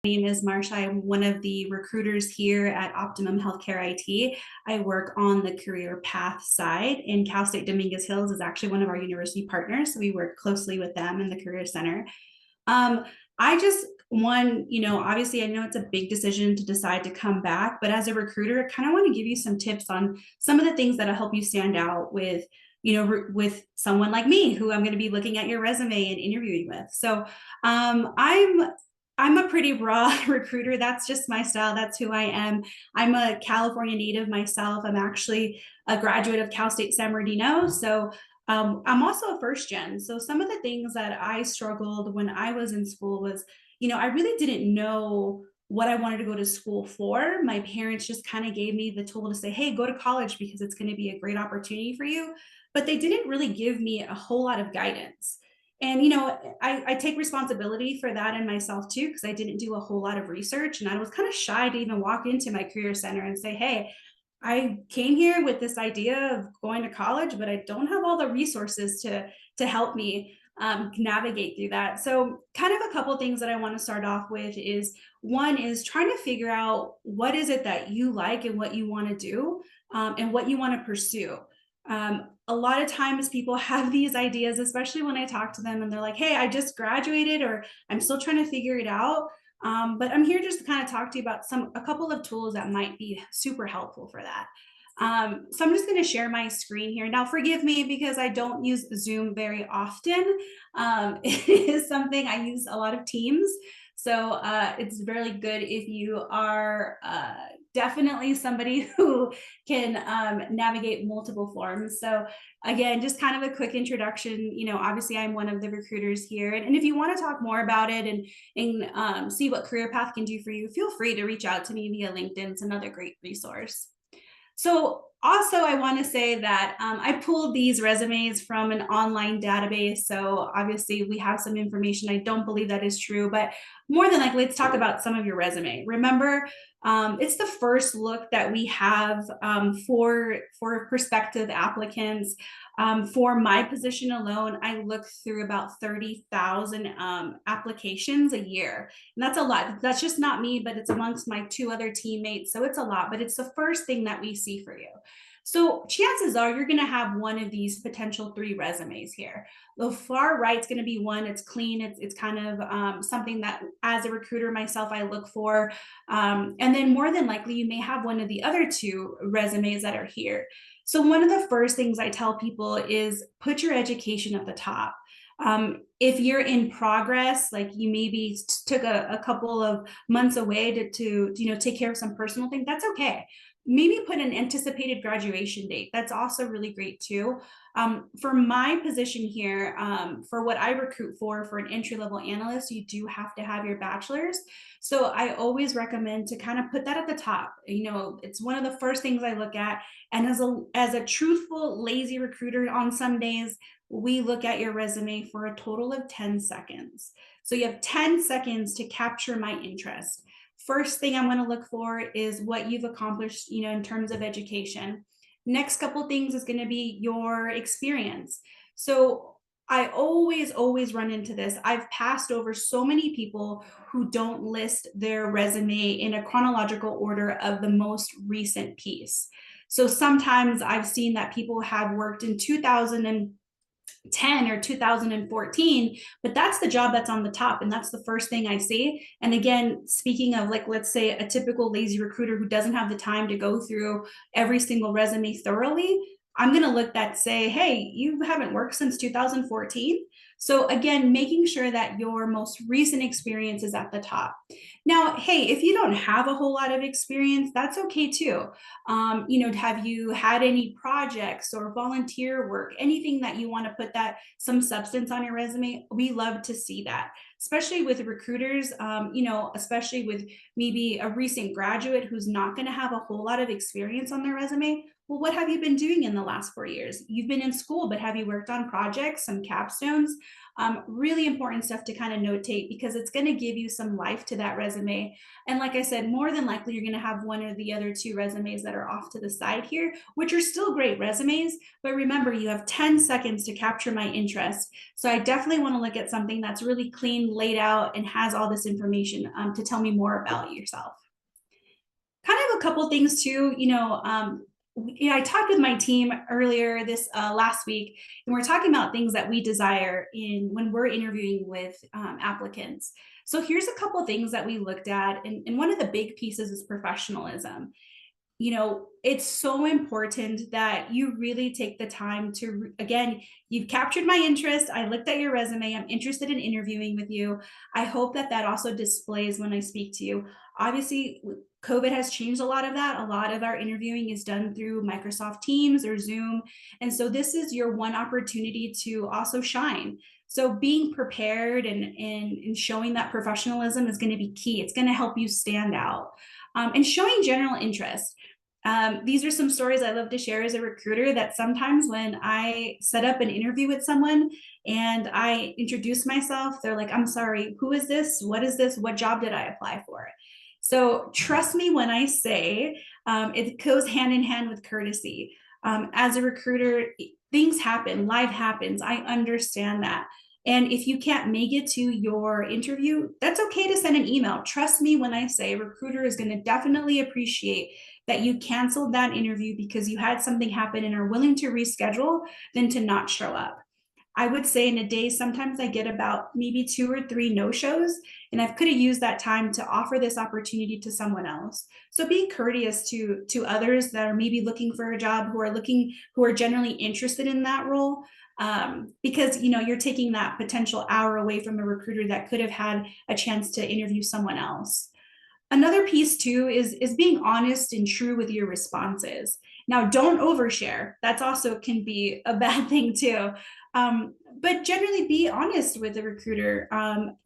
name is Marsha. I'm one of the recruiters here at Optimum Healthcare IT. I work on the career path side, and Cal State Dominguez Hills is actually one of our university partners. So we work closely with them in the Career Center. Um, I just obviously I know it's a big decision to decide to come back, but as a recruiter, I kind of want to give you some tips on some of the things that'll help you stand out with, with someone like me who I'm going to be looking at your resume and interviewing with. So I'm a pretty raw recruiter. That's just my style. That's who I am. I'm a California native myself. I'm actually a graduate of Cal State San Bernardino. So I'm also a first gen. So some of the things that I struggled when I was in school was, I really didn't know what I wanted to go to school for. My parents just kind of gave me the tool to say, hey, go to college because it's going to be a great opportunity for you. But they didn't really give me a whole lot of guidance. And, I take responsibility for that in myself too, because I didn't do a whole lot of research and I was kind of shy to even walk into my career center and say, hey, I came here with this idea of going to college, but I don't have all the resources to help me navigate through that. So kind of a couple things that I want to start off with is one is trying to figure out what is it that you like and what you want to do and what you want to pursue. A lot of times people have these ideas, especially when I talk to them and they're like, hey, I just graduated or I'm still trying to figure it out. But I'm here just to kind of talk to you about a couple of tools that might be super helpful for that. So I'm just going to share my screen here. Now, forgive me because I don't use Zoom very often. It is something I use a lot of Teams. So it's really good if you are definitely somebody who can navigate multiple forms. So again, just kind of a quick introduction. Obviously I'm one of the recruiters here. And if you want to talk more about it and see what career path can do for you, feel free to reach out to me via LinkedIn. It's another great resource. So also I want to say that I pulled these resumes from an online database. So obviously we have some information. I don't believe that is true, but more than likely, let's talk about some of your resume. Remember, it's the first look that we have for prospective applicants. For my position alone, I look through about 30,000 applications a year. And that's a lot. That's just not me, but it's amongst my two other teammates. So it's a lot, but it's the first thing that we see for you. So chances are you're going to have one of these potential 3 resumes here. The far right is going to be one. It's clean. It's kind of something that as a recruiter myself, I look for. And then more than likely, you may have one of the other 2 resumes that are here. So one of the first things I tell people is put your education at the top. If you're in progress, like you maybe took a couple of months away to take care of some personal thing, that's okay. Maybe put an anticipated graduation date. That's also really great too. For my position here, for what I recruit for an entry-level analyst, you do have to have your bachelor's. So I always recommend to kind of put that at the top. It's one of the first things I look at. And as a truthful, lazy recruiter on some days, we look at your resume for a total of 10 seconds. So you have 10 seconds to capture my interest. First thing I'm going to look for is what you've accomplished, in terms of education. Next couple things is going to be your experience. So I always run into this. I've passed over so many people who don't list their resume in a chronological order of the most recent piece. So sometimes I've seen that people have worked in 2010 or 2014, but that's the job that's on the top and that's the first thing I see. And again, speaking of, like, let's say a typical lazy recruiter who doesn't have the time to go through every single resume thoroughly, I'm going to look that say, hey, you haven't worked since 2014. So again, making sure that your most recent experience is at the top. Now, hey, if you don't have a whole lot of experience, that's okay too. Have you had any projects or volunteer work, anything that you want to put that some substance on your resume? We love to see that, especially with recruiters, especially with maybe a recent graduate who's not going to have a whole lot of experience on their resume. Well, what have you been doing in the last 4 years? You've been in school, but have you worked on projects, some capstones? Really important stuff to kind of notate because it's going to give you some life to that resume. And like I said, more than likely, you're going to have one or the other two resumes that are off to the side here, which are still great resumes. But remember, you have 10 seconds to capture my interest. So I definitely want to look at something that's really clean, laid out, and has all this information to tell me more about yourself. Kind of a couple things too, I talked with my team earlier this last week, and we're talking about things that we desire in when we're interviewing with applicants. So here's a couple things that we looked at, and one of the big pieces is professionalism. It's so important that you really take the time to, again, you've captured my interest. I looked at your resume. I'm interested in interviewing with you. I hope that that also displays when I speak to you. Obviously, COVID has changed a lot of that. A lot of our interviewing is done through Microsoft Teams or Zoom. And so this is your one opportunity to also shine. So being prepared and showing that professionalism is going to be key. It's going to help you stand out. And showing general interest. These are some stories I love to share as a recruiter, that sometimes when I set up an interview with someone and I introduce myself, they're like, I'm sorry, who is this? What is this? What job did I apply for? So trust me when I say it goes hand in hand with courtesy. As a recruiter, things happen, life happens. I understand that. And if you can't make it to your interview, that's okay to send an email. Trust me when I say a recruiter is going to definitely appreciate that you canceled that interview because you had something happen and are willing to reschedule than to not show up. I would say in a day, sometimes I get about maybe 2 or 3 no-shows, and I could have used that time to offer this opportunity to someone else. So be courteous to others that are maybe looking for a job, who are generally interested in that role, because you're taking that potential hour away from a recruiter that could have had a chance to interview someone else. Another piece too is being honest and true with your responses. Now, don't overshare. That's also can be a bad thing too. But generally be honest with the recruiter. One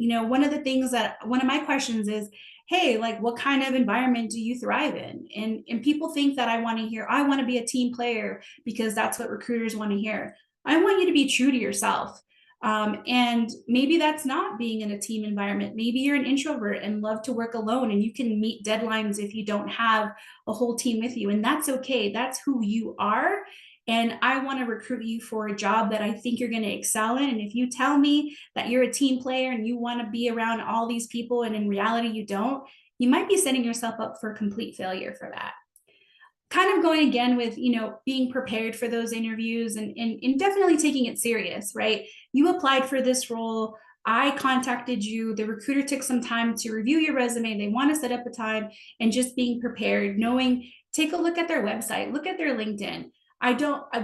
of my questions is, hey, like, what kind of environment do you thrive in? And people think that I want to be a team player because that's what recruiters want to hear. I want you to be true to yourself. And maybe that's not being in a team environment. Maybe you're an introvert and love to work alone, and you can meet deadlines if you don't have a whole team with you. And that's okay. That's who you are. And I want to recruit you for a job that I think you're going to excel in. And if you tell me that you're a team player and you want to be around all these people, and in reality you don't, you might be setting yourself up for complete failure for that. Kind of going again with being prepared for those interviews, and definitely taking it serious, right? You applied for this role, I contacted you, the recruiter took some time to review your resume, they want to set up a time, and just being prepared, knowing, take a look at their website, look at their LinkedIn.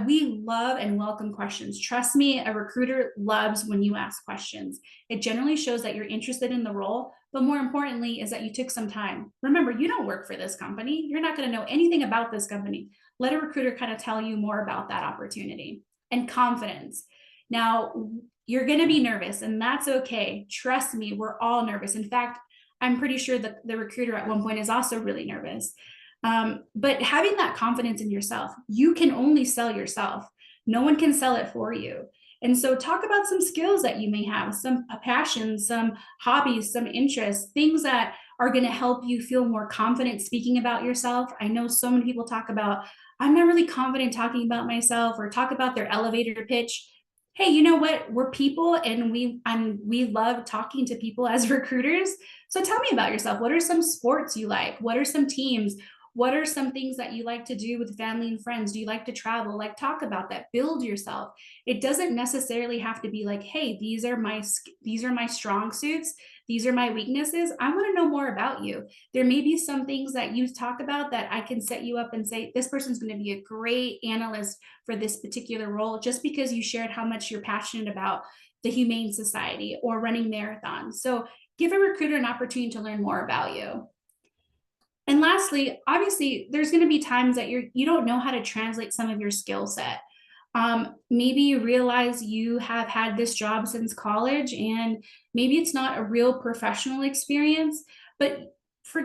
We love and welcome questions. Trust me, a recruiter loves when you ask questions. It generally shows that you're interested in the role, but more importantly is that you took some time. Remember, you don't work for this company. You're not going to know anything about this company. Let a recruiter kind of tell you more about that opportunity. And confidence. Now, you're going to be nervous, and that's okay. Trust me, we're all nervous. In fact, I'm pretty sure that the recruiter at one point is also really nervous. But having that confidence in yourself, you can only sell yourself. No one can sell it for you. And so talk about some skills that you may have, some passions, some hobbies, some interests, things that are going to help you feel more confident speaking about yourself. I know so many people talk about, I'm not really confident talking about myself, or talk about their elevator pitch. Hey, you know what? We're people, and we love talking to people as recruiters. So tell me about yourself. What are some sports you like? What are some teams? What are some things that you like to do with family and friends? Do you like to travel? Like, talk about that, build yourself. It doesn't necessarily have to be like, hey, these are my strong suits. These are my weaknesses. I want to know more about you. There may be some things that you talk about that I can set you up and say, this person's going to be a great analyst for this particular role, just because you shared how much you're passionate about the Humane Society or running marathons. So give a recruiter an opportunity to learn more about you. And lastly, obviously, there's going to be times that you don't know how to translate some of your skill set. Maybe you realize you have had this job since college, and maybe it's not a real professional experience, but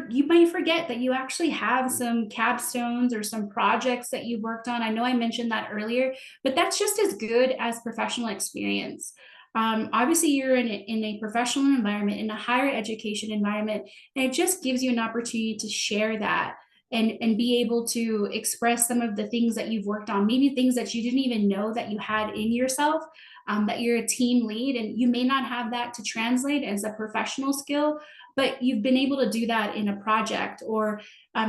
you might forget that you actually have some capstones or some projects that you worked on. I know I mentioned that earlier, but that's just as good as professional experience. Obviously, you're in a professional environment, in a higher education environment, and it just gives you an opportunity to share that and be able to express some of the things that you've worked on, maybe things that you didn't even know that you had in yourself, that you're a team lead and you may not have that to translate as a professional skill, but you've been able to do that in a project. Or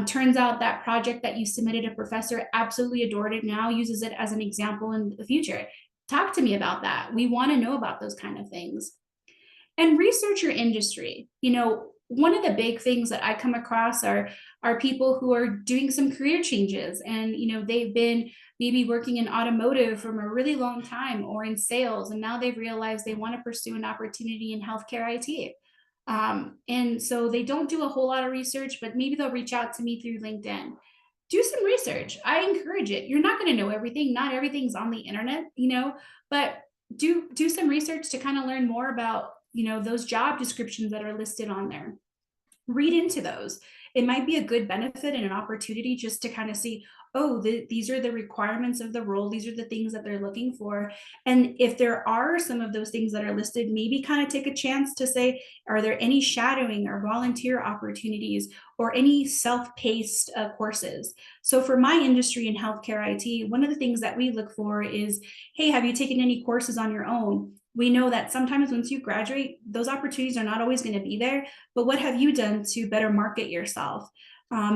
turns out that project that you submitted, a professor absolutely adored it, now uses it as an example in the future. Talk to me about that. We want to know about those kind of things. And research your industry. One of the big things that I come across are people who are doing some career changes, and they've been maybe working in automotive from a really long time or in sales, and now they've realized they want to pursue an opportunity in healthcare IT. And so they don't do a whole lot of research, but maybe they'll reach out to me through LinkedIn. Do some research. I encourage it. You're not going to know everything. Not everything's on the internet, but do some research to kind of learn more about, those job descriptions that are listed on there. Read into those. It might be a good benefit and an opportunity just to kind of see, oh, these are the requirements of the role. These are the things that they're looking for. And if there are some of those things that are listed, maybe kind of take a chance to say, are there any shadowing or volunteer opportunities or any self-paced courses? So for my industry in healthcare IT, one of the things that we look for is, hey, have you taken any courses on your own? We know that sometimes once you graduate, those opportunities are not always going to be there, but what have you done to better market yourself?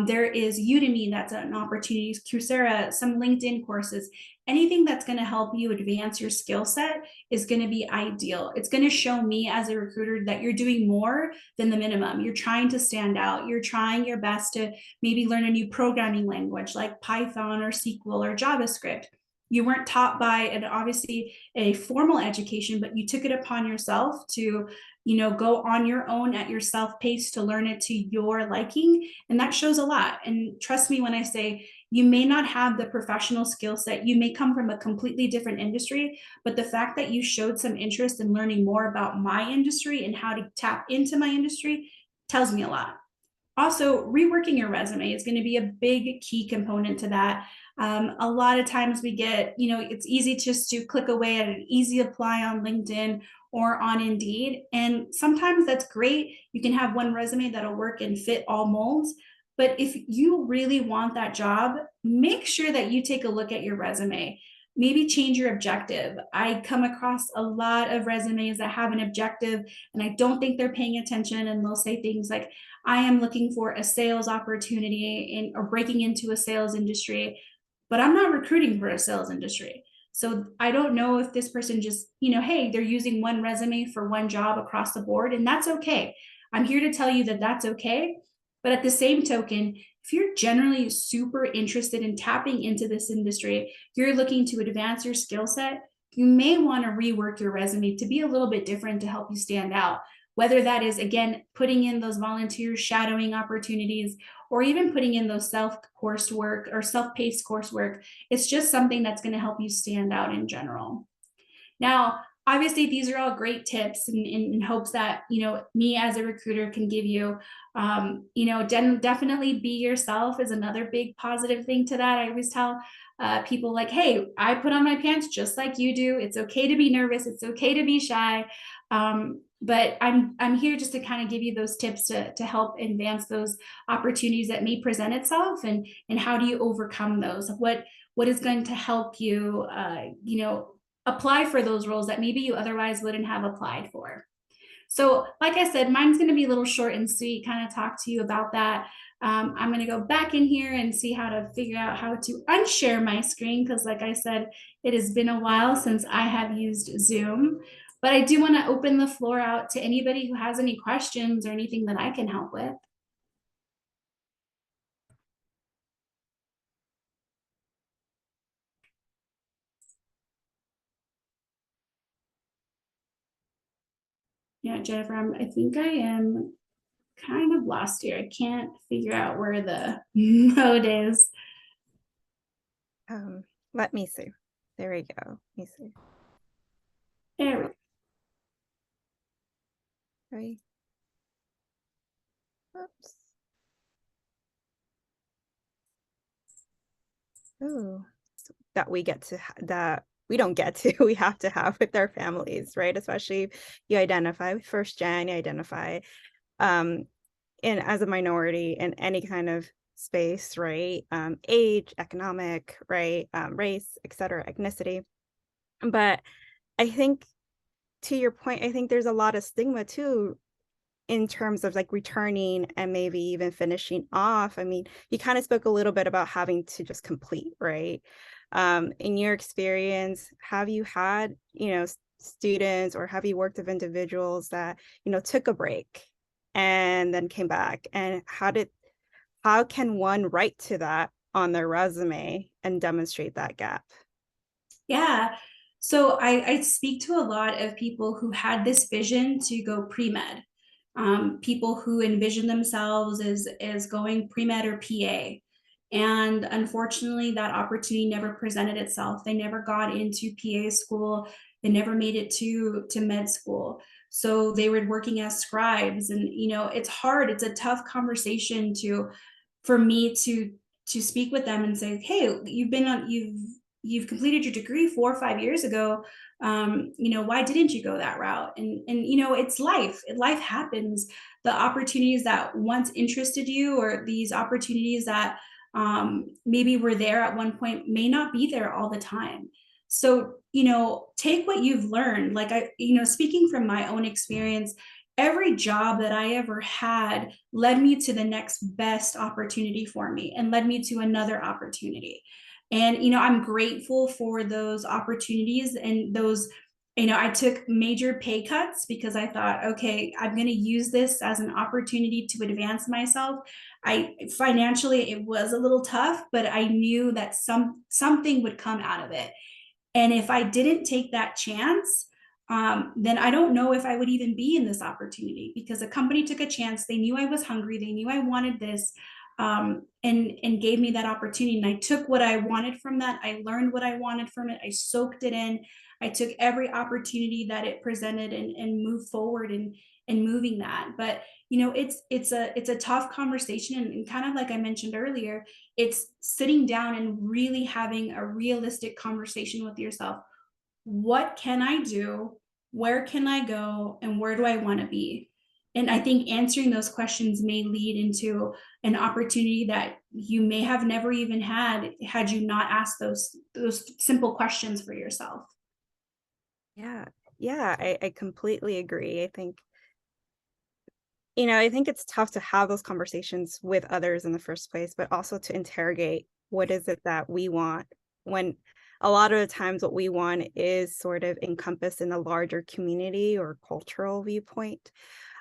There is Udemy, that's an opportunity, Coursera, some LinkedIn courses. Anything that's going to help you advance your skill set is going to be ideal. It's going to show me as a recruiter that you're doing more than the minimum. You're trying to stand out. You're trying your best to maybe learn a new programming language like Python or SQL or JavaScript. You weren't taught by an obviously a formal education, but you took it upon yourself to go on your own at your self pace to learn it to your liking, and that shows a lot. And trust me when I say, you may not have the professional skill set, you may come from a completely different industry, but the fact that you showed some interest in learning more about my industry and how to tap into my industry tells me a lot. Also, reworking your resume is going to be a big key component to that. A lot of times we get, it's easy just to click away at an easy apply on LinkedIn or on Indeed. And sometimes that's great. You can have one resume that'll work and fit all molds. But if you really want that job, make sure that you take a look at your resume. Maybe change your objective. I come across a lot of resumes that have an objective and I don't think they're paying attention, and they'll say things like, I am looking for a sales opportunity or breaking into a sales industry, but I'm not recruiting for a sales industry. So I don't know if this person just, hey, they're using one resume for one job across the board, and that's okay. I'm here to tell you that that's okay. But at the same token, if you're generally super interested in tapping into this industry, you're looking to advance your skill set, you may want to rework your resume to be a little bit different to help you stand out. Whether that is, again, putting in those volunteer shadowing opportunities or even putting in those self-coursework or self-paced coursework, it's just something that's going to help you stand out in general. Now, obviously, these are all great tips in hopes that, me as a recruiter can give you. Definitely be yourself is another big positive thing to that. I always tell people like, hey, I put on my pants just like you do. It's okay to be nervous. It's okay to be shy. But I'm here just to kind of give you those tips to help advance those opportunities that may present itself, and how do you overcome those? What is going to help you, apply for those roles that maybe you otherwise wouldn't have applied for. So like I said, mine's going to be a little short and sweet, kind of talk to you about that. I'm going to go back in here and see how to figure out how to unshare my screen, because like I said, it has been a while since I have used Zoom. But I do want to open the floor out to anybody who has any questions or anything that I can help with. Yeah, Jennifer, I think I am kind of lost here. I can't figure out where the mode is. Let me see. There we go. Let me see. There we go. Right. Oops. Oh, that we get to that we don't get to, we have to have with our families, right? Especially if you identify with first gen, you identify um, in as a minority in any kind of space, right? Age, economic, right? Race, et cetera, ethnicity. But I think to your point, I think there's a lot of stigma too in terms of like returning and maybe even finishing off. I mean, you kind of spoke a little bit about having to just complete, right? In your experience, have you had, students, or have you worked with individuals that, took a break and then came back? And how can one write to that on their resume and demonstrate that gap? Yeah. So I speak to a lot of people who had this vision to go pre-med, people who envision themselves as going pre-med or PA. And unfortunately, that opportunity never presented itself. They never got into PA school. They never made it to med school. So they were working as scribes. And, it's hard. It's a tough conversation for me to speak with them and say, hey, you've completed your degree 4 or 5 years ago. Why didn't you go that route? And it's life happens. The opportunities that once interested you, or these opportunities that maybe were there at one point, may not be there all the time. So take what you've learned. Like, speaking from my own experience, every job that I ever had led me to the next best opportunity for me and led me to another opportunity. And, I'm grateful for those opportunities and those. I took major pay cuts because I thought, okay, I'm going to use this as an opportunity to advance myself. I financially, it was a little tough, but I knew that something would come out of it. And if I didn't take that chance, then I don't know if I would even be in this opportunity, because a company took a chance. They knew I was hungry. They knew I wanted this, and gave me that opportunity. And I took what I wanted from that. I learned what I wanted from it. I soaked it in. I took every opportunity that it presented, and moved forward and moving that. But it's a tough conversation, and kind of like I mentioned earlier, it's sitting down and really having a realistic conversation with yourself. What can I do? Where can I go? And where do I want to be? And I think answering those questions may lead into an opportunity that you may have never even had you not asked those simple questions for yourself. Yeah. Yeah, I completely agree. I think it's tough to have those conversations with others in the first place, but also to interrogate what is it that we want, when a lot of the times what we want is sort of encompassed in a larger community or cultural viewpoint.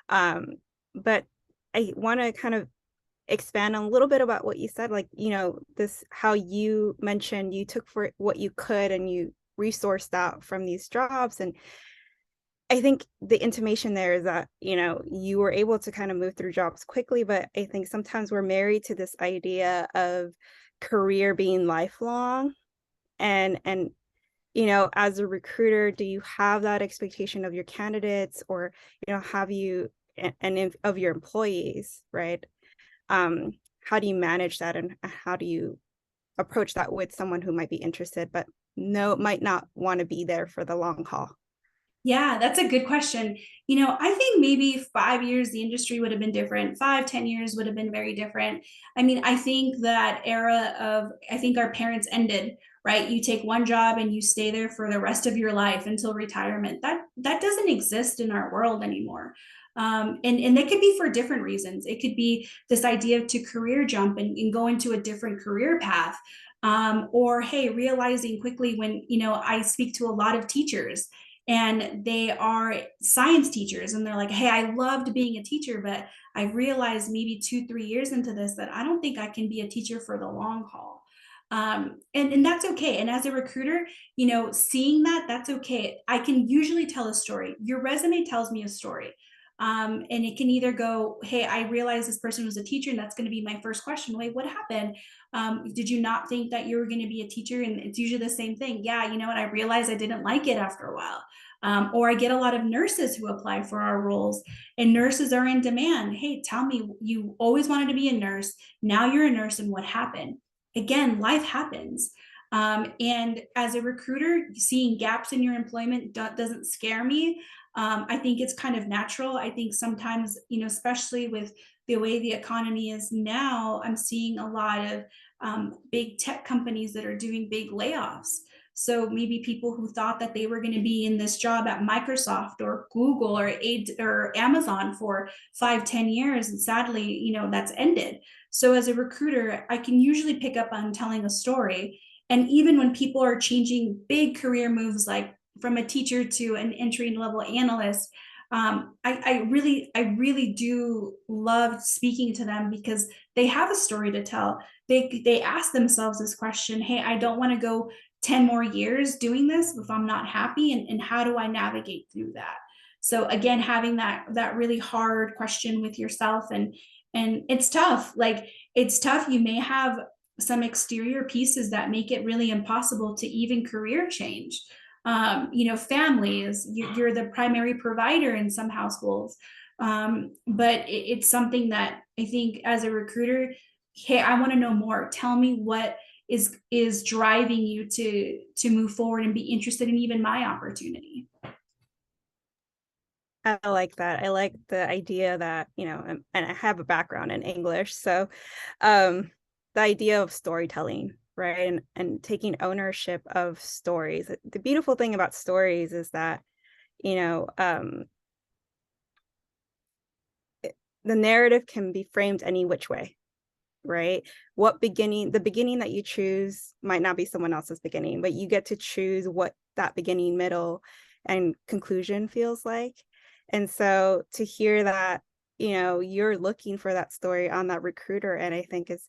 Um, but I want to kind of expand on a little bit about what you said, like, this, how you mentioned you took for what you could and you resourced out from these jobs. And I think the intimation there is that, you were able to kind of move through jobs quickly, but I think sometimes we're married to this idea of career being lifelong. And as a recruiter, do you have that expectation of your candidates, or, have you of your employees, right? Um, how do you manage that, and how do you approach that with someone who might be interested but no might not want to be there for the long haul? Yeah, that's a good question. I think maybe 5 years, the industry would have been different. 5, 10 years would have been very different. I mean, I think that era of, I think our parents ended, right? You take one job and you stay there for the rest of your life until retirement. That doesn't exist in our world anymore. And that could be for different reasons. It could be this idea to career jump and go into a different career path. Or, hey, realizing quickly when, I speak to a lot of teachers, and they are science teachers, and they're like, hey, I loved being a teacher, but I realized maybe 2, 3 years into this that I don't think I can be a teacher for the long haul. And that's okay. And as a recruiter, seeing that's okay. I can usually tell a story. Your resume tells me a story. And it can either go, hey, I realized this person was a teacher, and that's going to be my first question. Wait, what happened? Did you not think that you were going to be a teacher? And it's usually the same thing. Yeah, you know what? I realized I didn't like it after a while. Or I get a lot of nurses who apply for our roles, and nurses are in demand. Hey, tell me, you always wanted to be a nurse. Now you're a nurse, and what happened? Again, life happens. And as a recruiter, seeing gaps in your employment doesn't scare me. I think it's kind of natural. I think sometimes, especially with the way the economy is now, I'm seeing a lot of big tech companies that are doing big layoffs. So maybe people who thought that they were going to be in this job at Microsoft or Google or Amazon for 5, 10 years, and sadly, that's ended. So as a recruiter, I can usually pick up on telling a story. And even when people are changing big career moves, like from a teacher to an entry level analyst, I really do love speaking to them because they have a story to tell. They ask themselves this question: hey, I don't want to go 10 more years doing this if I'm not happy, and how do I navigate through that? So again, having that really hard question with yourself, and it's tough. Like, it's tough. You may have some exterior pieces that make it really impossible to even career change. Families, you're the primary provider in some households. But it's something that I think as a recruiter, hey, I want to know more. Tell me what is driving you to move forward and be interested in even my opportunity. I like that. I like the idea that, and I have a background in English, so the idea of storytelling, right? And taking ownership of stories. The beautiful thing about stories is that, you know, um, the narrative can be framed any which way, right? The beginning that you choose might not be someone else's beginning, but you get to choose what that beginning, middle, and conclusion feels like. And so to hear that, you're looking for that story on that recruiter, and I think is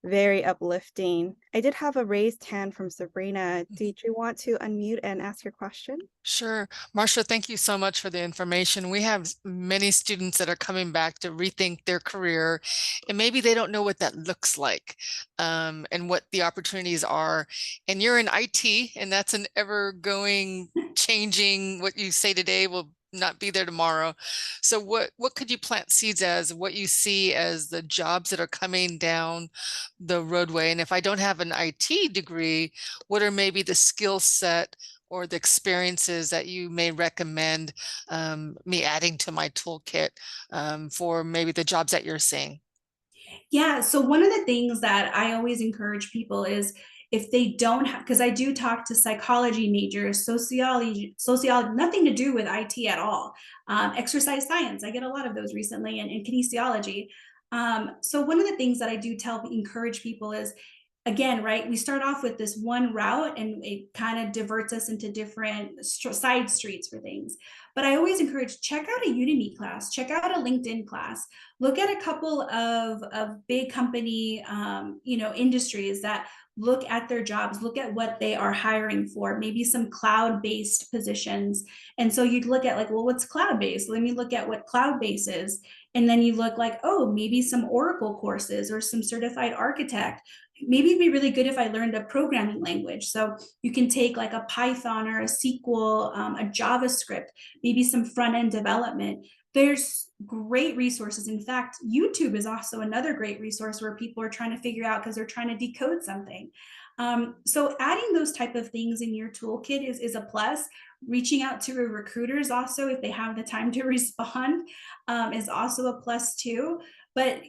very uplifting. I did have a raised hand from Sabrina. Did you want to unmute and ask your question? Sure. Marcia, thank you so much for the information. We have many students that are coming back to rethink their career, and maybe they don't know what that looks like, and what the opportunities are. And you're in IT, and that's an ever-going, changing, what you say today will not be there tomorrow. So what could you plant seeds as, what you see as the jobs that are coming down the roadway? And if I don't have an IT degree, what are maybe the skill set or the experiences that you may recommend me adding to my toolkit for maybe the jobs that you're seeing? Yeah. So one of the things that I always encourage people is, if they don't have, because I do talk to psychology majors, sociology, nothing to do with IT at all. Exercise science, I get a lot of those recently, and kinesiology. So one of the things that I do encourage people is, again, right, we start off with this one route and it kind of diverts us into different side streets for things. But I always encourage, check out a Udemy class, check out a LinkedIn class, look at a couple of big company industries that look at their jobs, look at what they are hiring for, maybe some cloud-based positions. And so you'd look at, like, well, what's cloud-based? Let me look at what cloud-based is. And then you look like, oh, maybe some Oracle courses or some certified architect. Maybe it'd be really good if I learned a programming language. So you can take like a Python or a SQL, a JavaScript, maybe some front end development. There's great resources. In fact, YouTube is also another great resource where people are trying to figure out because they're trying to decode something. So adding those type of things in your toolkit is a plus. Reaching out to recruiters also, if they have the time to respond, is also a plus too. But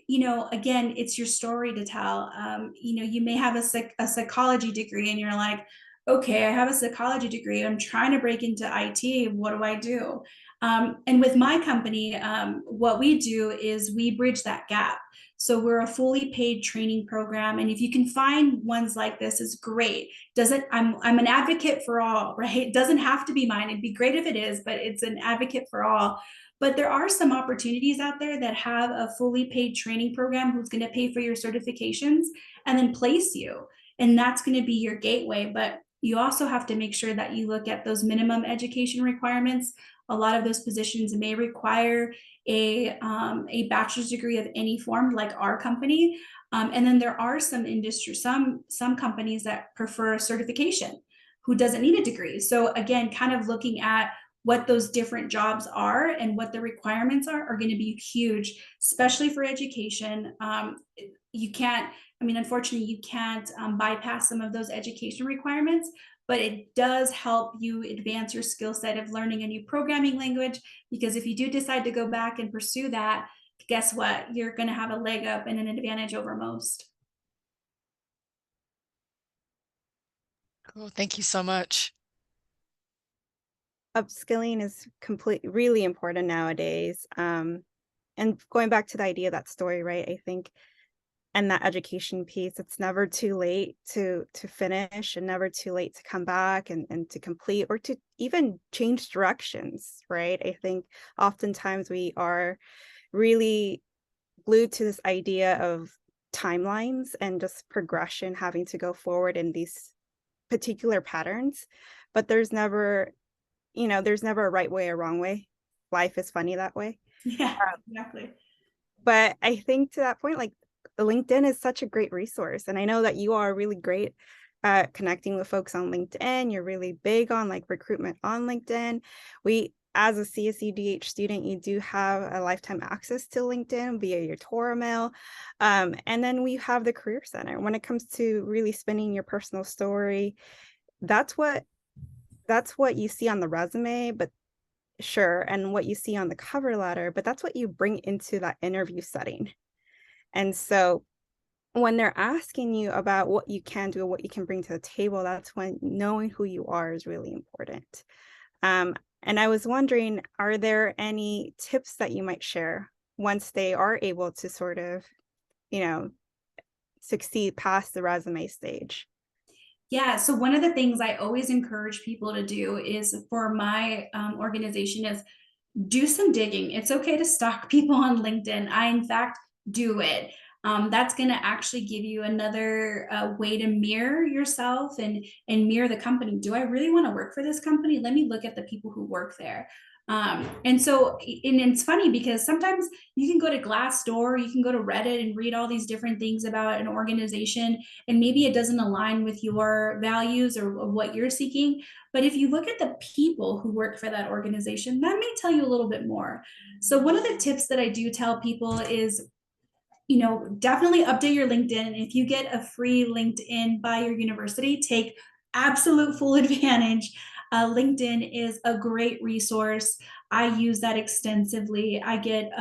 again, it's your story to tell. You may have a psychology degree and you're like, okay, I have a psychology degree, I'm trying to break into IT, what do I do? And with my company, what we do is we bridge that gap. So we're a fully paid training program, and if you can find ones like this, is great. Doesn't I'm an advocate for all, right? It doesn't have to be mine. It'd be great if it is, but it's an advocate for all. But there are some opportunities out there that have a fully paid training program who's going to pay for your certifications and then place you. And that's going to be your gateway. But you also have to make sure that you look at those minimum education requirements. A lot of those positions may require a bachelor's degree of any form, like our company. And then there are some some companies that prefer a certification who doesn't need a degree. So again, kind of looking at what those different jobs are and what the requirements are going to be huge, especially for education. You can't, I mean, unfortunately, you can't bypass some of those education requirements, but it does help you advance your skill set of learning a new programming language. Because if you do decide to go back and pursue that, guess what? You're going to have a leg up and an advantage over most. Cool. Thank you so much. Upskilling is really important nowadays. And going back to the idea of that story, right? I think, and that education piece, it's never too late to finish, and never too late to come back and to complete, or to even change directions, right? I think oftentimes we are really glued to this idea of timelines and just progression, having to go forward in these particular patterns, but there's never, there's never a right way or wrong way. Life is funny that way. Yeah, exactly. But I think to that point, like, LinkedIn is such a great resource. And I know that you are really great at connecting with folks on LinkedIn. You're really big on like recruitment on LinkedIn. As a CSUDH student, you do have a lifetime access to LinkedIn via your Toro mail. And then we have the Career Center. When it comes to really spinning your personal story, that's what you see on the resume, but sure, and what you see on the cover letter, but that's what you bring into that interview setting. And so when they're asking you about what you can do, what you can bring to the table, that's when knowing who you are is really important. And I was wondering, are there any tips that you might share once they are able to sort of, succeed past the resume stage? Yeah. So one of the things I always encourage people to do is, for my organization, is do some digging. It's okay to stalk people on LinkedIn. I, in fact, do it. That's going to actually give you another way to mirror yourself and mirror the company. Do I really want to work for this company? Let me look at the people who work there. And it's funny because sometimes you can go to Glassdoor, you can go to Reddit and read all these different things about an organization, and maybe it doesn't align with your values or what you're seeking. But if you look at the people who work for that organization, that may tell you a little bit more. So one of the tips that I do tell people is, definitely update your LinkedIn. And if you get a free LinkedIn by your university, take absolute full advantage. LinkedIn is a great resource. I use that extensively. I get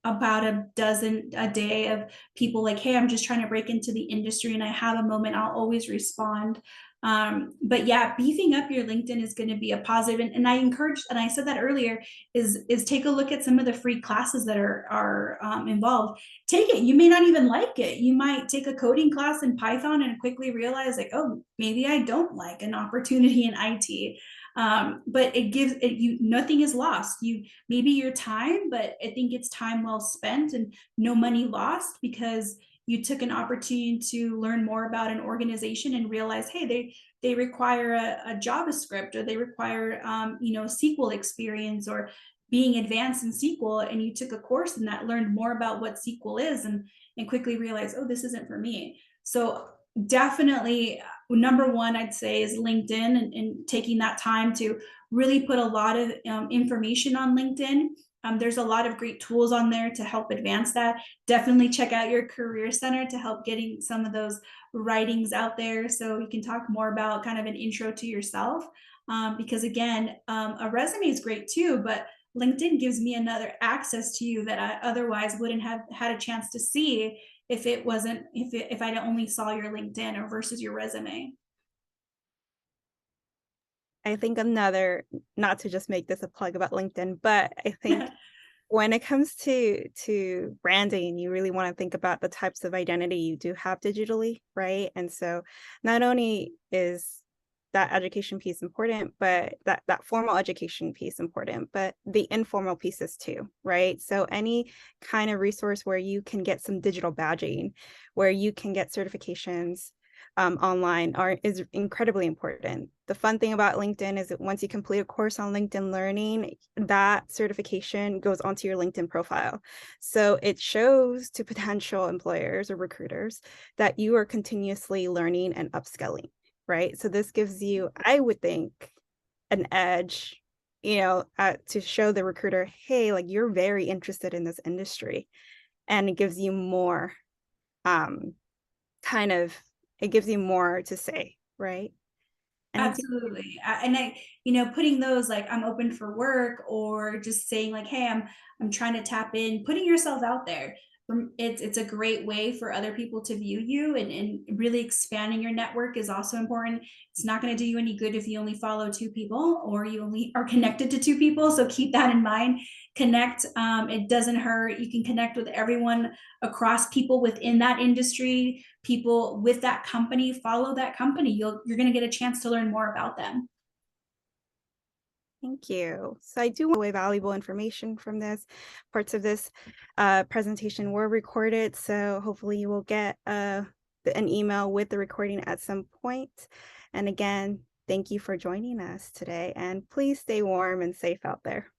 about a dozen a day of people like, hey, I'm just trying to break into the industry and I have a moment, I'll always respond. But yeah, beefing up your LinkedIn is going to be a positive. And I encourage, and I said that earlier, is take a look at some of the free classes that are involved. Take it. You may not even like it. You might take a coding class in Python and quickly realize, like, oh, maybe I don't like an opportunity in IT. But it gives you, nothing is lost. You, maybe your time, but I think it's time well spent and no money lost, because you took an opportunity to learn more about an organization and realize, hey, they require a JavaScript, or they require SQL experience, or being advanced in SQL, and you took a course in that, learned more about what SQL is, and quickly realized, oh, this isn't for me. So definitely, number one, I'd say, is LinkedIn, and taking that time to really put a lot of information on LinkedIn. There's a lot of great tools on there to help advance that. Definitely check out your Career Center to help getting some of those writings out there, so you can talk more about kind of an intro to yourself. Because again, a resume is great too, but LinkedIn gives me another access to you that I otherwise wouldn't have had a chance to see if it wasn't, if I only saw your LinkedIn or versus your resume. I think another, not to just make this a plug about LinkedIn, but I think when it comes to branding, you really want to think about the types of identity you do have digitally, right? And so not only is that education piece important, but that formal education piece important, but the informal pieces too, right? So any kind of resource where you can get some digital badging, where you can get certifications online is incredibly important. The fun thing about LinkedIn is that once you complete a course on LinkedIn Learning, that certification goes onto your LinkedIn profile. So it shows to potential employers or recruiters that you are continuously learning and upskilling, right? So this gives you, I would think, an edge to show the recruiter, hey, like you're very interested in this industry, and it gives you more, um, kind of, it gives you more to say, right? And I think, Absolutely. And putting those like I'm open for work or just saying like, hey, I'm trying to tap in, putting yourself out there. It's a great way for other people to view you, and really expanding your network is also important. It's not going to do you any good if you only follow 2 people or you only are connected to 2 people. So keep that in mind. Connect. It doesn't hurt. You can connect with everyone across people within that industry, people with that company. Follow that company. You're going to get a chance to learn more about them. thank you. So I do want away valuable information from this. Parts of this presentation were recorded, so hopefully you will get an email with the recording at some point. And again, thank you for joining us today, and please stay warm and safe out there.